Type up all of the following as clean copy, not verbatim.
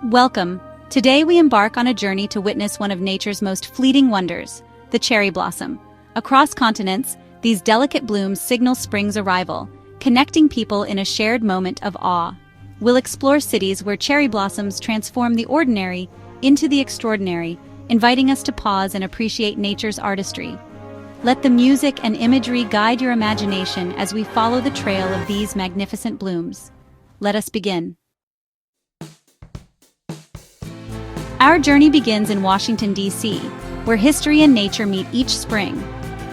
Welcome. Today we embark on a journey to witness one of nature's most fleeting wonders, the cherry blossom. Across continents, these delicate blooms signal spring's arrival, connecting people in a shared moment of awe. We'll explore cities where cherry blossoms transform the ordinary into the extraordinary, inviting us to pause and appreciate nature's artistry. Let the music and imagery guide your imagination as we follow the trail of these magnificent blooms. Let us begin. Our journey begins in Washington, D.C., where history and nature meet each spring.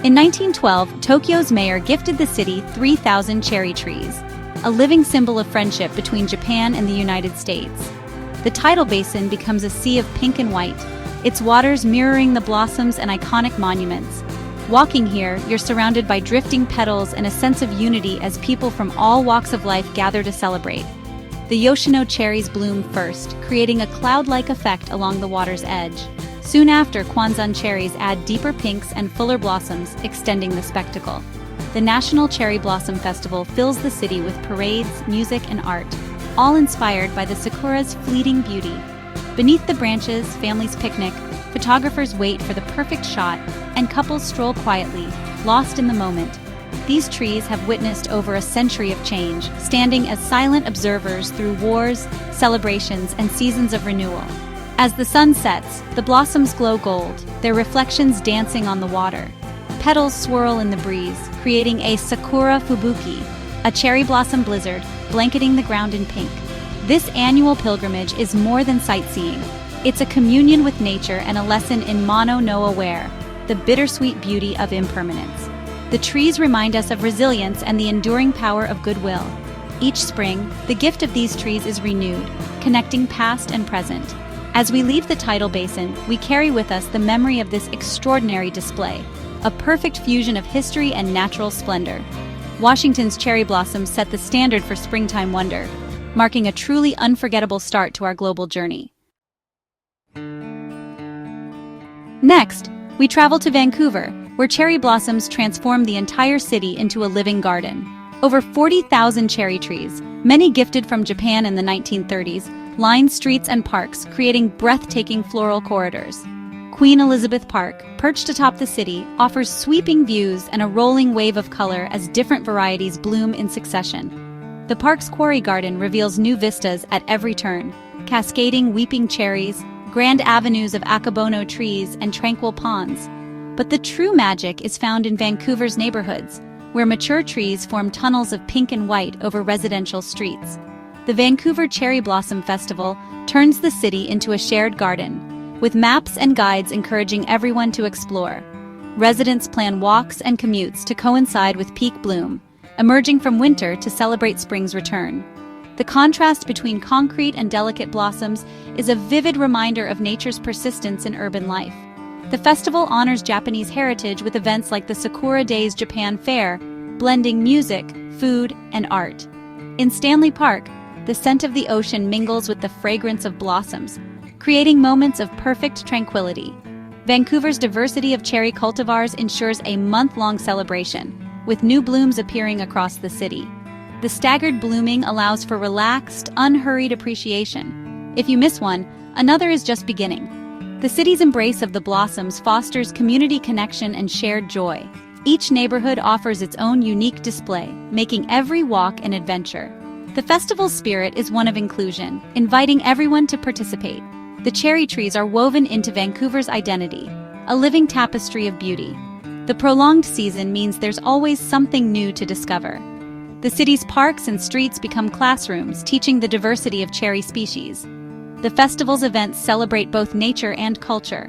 In 1912, Tokyo's mayor gifted the city 3,000 cherry trees, a living symbol of friendship between Japan and the United States. The tidal basin becomes a sea of pink and white, its waters mirroring the blossoms and iconic monuments. Walking here, you're surrounded by drifting petals and a sense of unity as people from all walks of life gather to celebrate. The Yoshino cherries bloom first, creating a cloud-like effect along the water's edge. Soon after, Kwanzan cherries add deeper pinks and fuller blossoms, extending the spectacle. The National Cherry Blossom Festival fills the city with parades, music, and art, all inspired by the sakura's fleeting beauty. Beneath the branches, families picnic, photographers wait for the perfect shot, and couples stroll quietly, lost in the moment. These trees have witnessed over a century of change, standing as silent observers through wars, celebrations, and seasons of renewal. As the sun sets, the blossoms glow gold, their reflections dancing on the water. Petals swirl in the breeze, creating a Sakura fubuki, a cherry blossom blizzard, blanketing the ground in pink. This annual pilgrimage is more than sightseeing. It's a communion with nature and a lesson in mono no aware, the bittersweet beauty of impermanence. The trees remind us of resilience and the enduring power of goodwill. Each spring, the gift of these trees is renewed, connecting past and present. As we leave the tidal basin, we carry with us the memory of this extraordinary display, a perfect fusion of history and natural splendor. Washington's cherry blossoms set the standard for springtime wonder, marking a truly unforgettable start to our global journey. Next, we travel to Vancouver, where cherry blossoms transform the entire city into a living garden. Over 40,000 cherry trees, many gifted from Japan in the 1930s, line streets and parks, creating breathtaking floral corridors. Queen Elizabeth Park, perched atop the city, offers sweeping views and a rolling wave of color as different varieties bloom in succession. The park's quarry garden reveals new vistas at every turn, cascading weeping cherries, grand avenues of akabono trees, and tranquil ponds. But the true magic is found in Vancouver's neighborhoods, where mature trees form tunnels of pink and white over residential streets. The Vancouver Cherry Blossom Festival turns the city into a shared garden, with maps and guides encouraging everyone to explore. Residents plan walks and commutes to coincide with peak bloom, emerging from winter to celebrate spring's return. The contrast between concrete and delicate blossoms is a vivid reminder of nature's persistence in urban life. The festival honors Japanese heritage with events like the Sakura Days Japan Fair, blending music, food, and art. In Stanley Park, the scent of the ocean mingles with the fragrance of blossoms, creating moments of perfect tranquility. Vancouver's diversity of cherry cultivars ensures a month-long celebration, with new blooms appearing across the city. The staggered blooming allows for relaxed, unhurried appreciation. If you miss one, another is just beginning. The city's embrace of the blossoms fosters community connection and shared joy. Each neighborhood offers its own unique display, making every walk an adventure. The festival's spirit is one of inclusion, inviting everyone to participate. The cherry trees are woven into Vancouver's identity, a living tapestry of beauty. The prolonged season means there's always something new to discover. The city's parks and streets become classrooms, teaching the diversity of cherry species. The festival's events celebrate both nature and culture.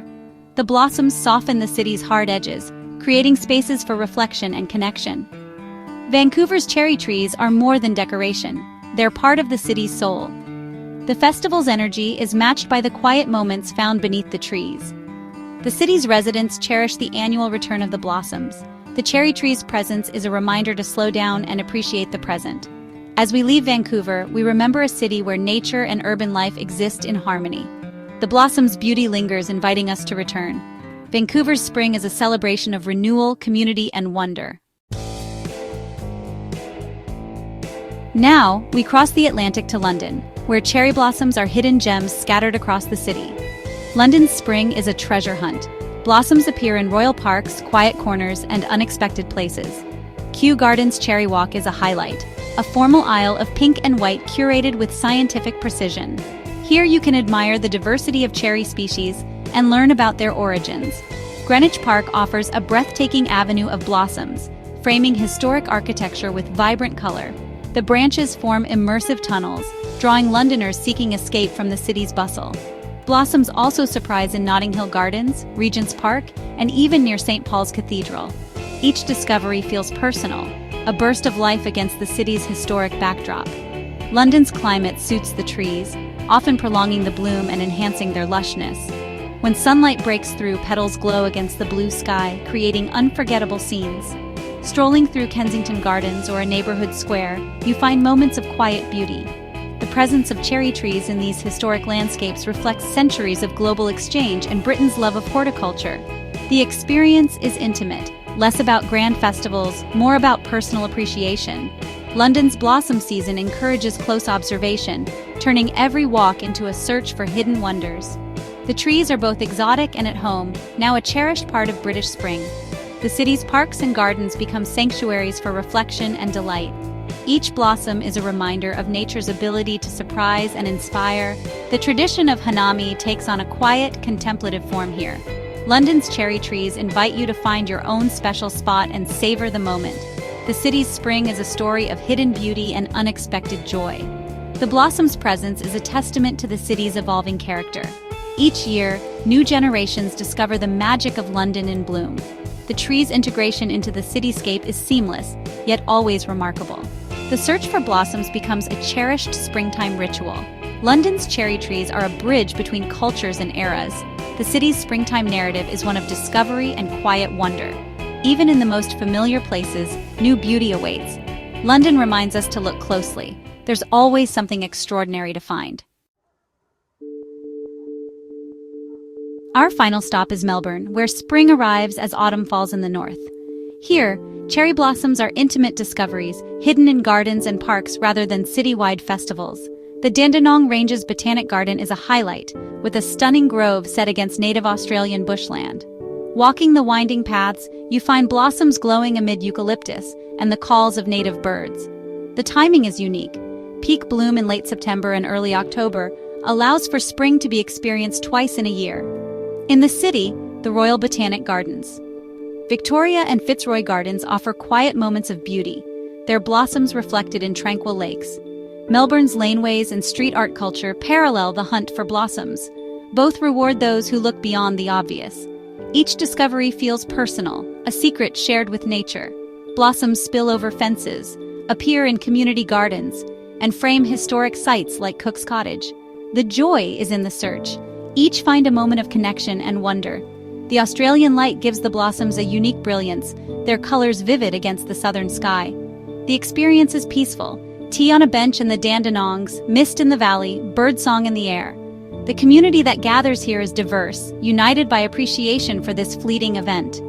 The blossoms soften the city's hard edges, creating spaces for reflection and connection. Vancouver's cherry trees are more than decoration. They're part of the city's soul. The festival's energy is matched by the quiet moments found beneath the trees. The city's residents cherish the annual return of the blossoms. The cherry tree's presence is a reminder to slow down and appreciate the present. As we leave Vancouver, we remember a city where nature and urban life exist in harmony. The blossom's beauty lingers, inviting us to return. Vancouver's spring is a celebration of renewal, community, and wonder. Now, we cross the Atlantic to London, where cherry blossoms are hidden gems scattered across the city. London's spring is a treasure hunt. Blossoms appear in royal parks, quiet corners, and unexpected places. Kew Gardens Cherry Walk is a highlight, a formal aisle of pink and white curated with scientific precision. Here you can admire the diversity of cherry species and learn about their origins. Greenwich Park offers a breathtaking avenue of blossoms, framing historic architecture with vibrant color. The branches form immersive tunnels, drawing Londoners seeking escape from the city's bustle. Blossoms also surprise in Notting Hill Gardens, Regent's Park, and even near St. Paul's Cathedral. Each discovery feels personal, a burst of life against the city's historic backdrop. London's climate suits the trees, often prolonging the bloom and enhancing their lushness. When sunlight breaks through, petals glow against the blue sky, creating unforgettable scenes. Strolling through Kensington Gardens or a neighborhood square, you find moments of quiet beauty. The presence of cherry trees in these historic landscapes reflects centuries of global exchange and Britain's love of horticulture. The experience is intimate, less about grand festivals, more about personal appreciation. London's blossom season encourages close observation, turning every walk into a search for hidden wonders. The trees are both exotic and at home, now a cherished part of British spring. The city's parks and gardens become sanctuaries for reflection and delight. Each blossom is a reminder of nature's ability to surprise and inspire. The tradition of hanami takes on a quiet, contemplative form here. London's cherry trees invite you to find your own special spot and savor the moment. The city's spring is a story of hidden beauty and unexpected joy. The blossom's presence is a testament to the city's evolving character. Each year, new generations discover the magic of London in bloom. The tree's integration into the cityscape is seamless, yet always remarkable. The search for blossoms becomes a cherished springtime ritual. London's cherry trees are a bridge between cultures and eras. The city's springtime narrative is one of discovery and quiet wonder. Even in the most familiar places, new beauty awaits. London reminds us to look closely. There's always something extraordinary to find. Our final stop is Melbourne, where spring arrives as autumn falls in the north. Here, cherry blossoms are intimate discoveries, hidden in gardens and parks rather than citywide festivals. The Dandenong Ranges Botanic Garden is a highlight, with a stunning grove set against native Australian bushland. Walking the winding paths, you find blossoms glowing amid eucalyptus and the calls of native birds. The timing is unique. Peak bloom in late September and early October allows for spring to be experienced twice in a year. In the city, the Royal Botanic Gardens. Victoria and Fitzroy Gardens offer quiet moments of beauty, their blossoms reflected in tranquil lakes. Melbourne's laneways and street art culture parallel the hunt for blossoms. Both reward those who look beyond the obvious. Each discovery feels personal, a secret shared with nature. Blossoms spill over fences, appear in community gardens, and frame historic sites like Cook's Cottage. The joy is in the search. Each find a moment of connection and wonder. The Australian light gives the blossoms a unique brilliance, their colors vivid against the southern sky. The experience is peaceful. Tea on a bench in the Dandenongs, mist in the valley, birdsong in the air. The community that gathers here is diverse, united by appreciation for this fleeting event.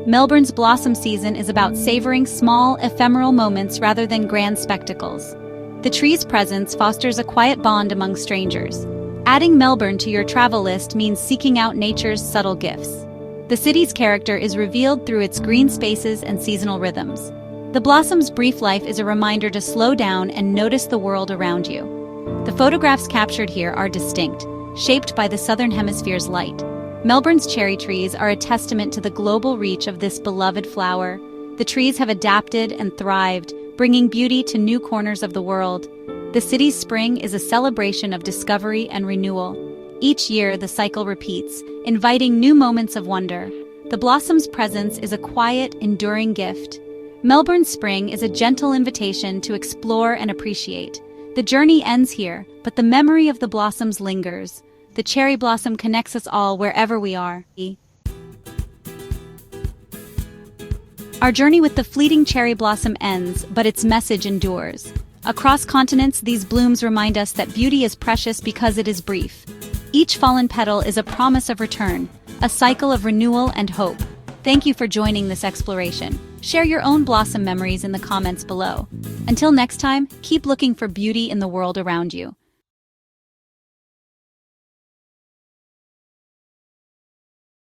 Melbourne's blossom season is about savoring small, ephemeral moments rather than grand spectacles. The tree's presence fosters a quiet bond among strangers. Adding Melbourne to your travel list means seeking out nature's subtle gifts. The city's character is revealed through its green spaces and seasonal rhythms. The blossom's brief life is a reminder to slow down and notice the world around you. The photographs captured here are distinct, shaped by the southern hemisphere's light. Melbourne's cherry trees are a testament to the global reach of this beloved flower. The trees have adapted and thrived, bringing beauty to new corners of the world. The city's spring is a celebration of discovery and renewal. Each year, the cycle repeats, inviting new moments of wonder. The blossom's presence is a quiet, enduring gift. Melbourne spring is a gentle invitation to explore and appreciate. The journey ends here, but the memory of the blossoms lingers. The cherry blossom connects us all wherever we are. Our journey with the fleeting cherry blossom ends, but its message endures. Across continents, these blooms remind us that beauty is precious because it is brief. Each fallen petal is a promise of return, a cycle of renewal and hope. Thank you for joining this exploration. Share your own blossom memories in the comments below. Until next time, keep looking for beauty in the world around you.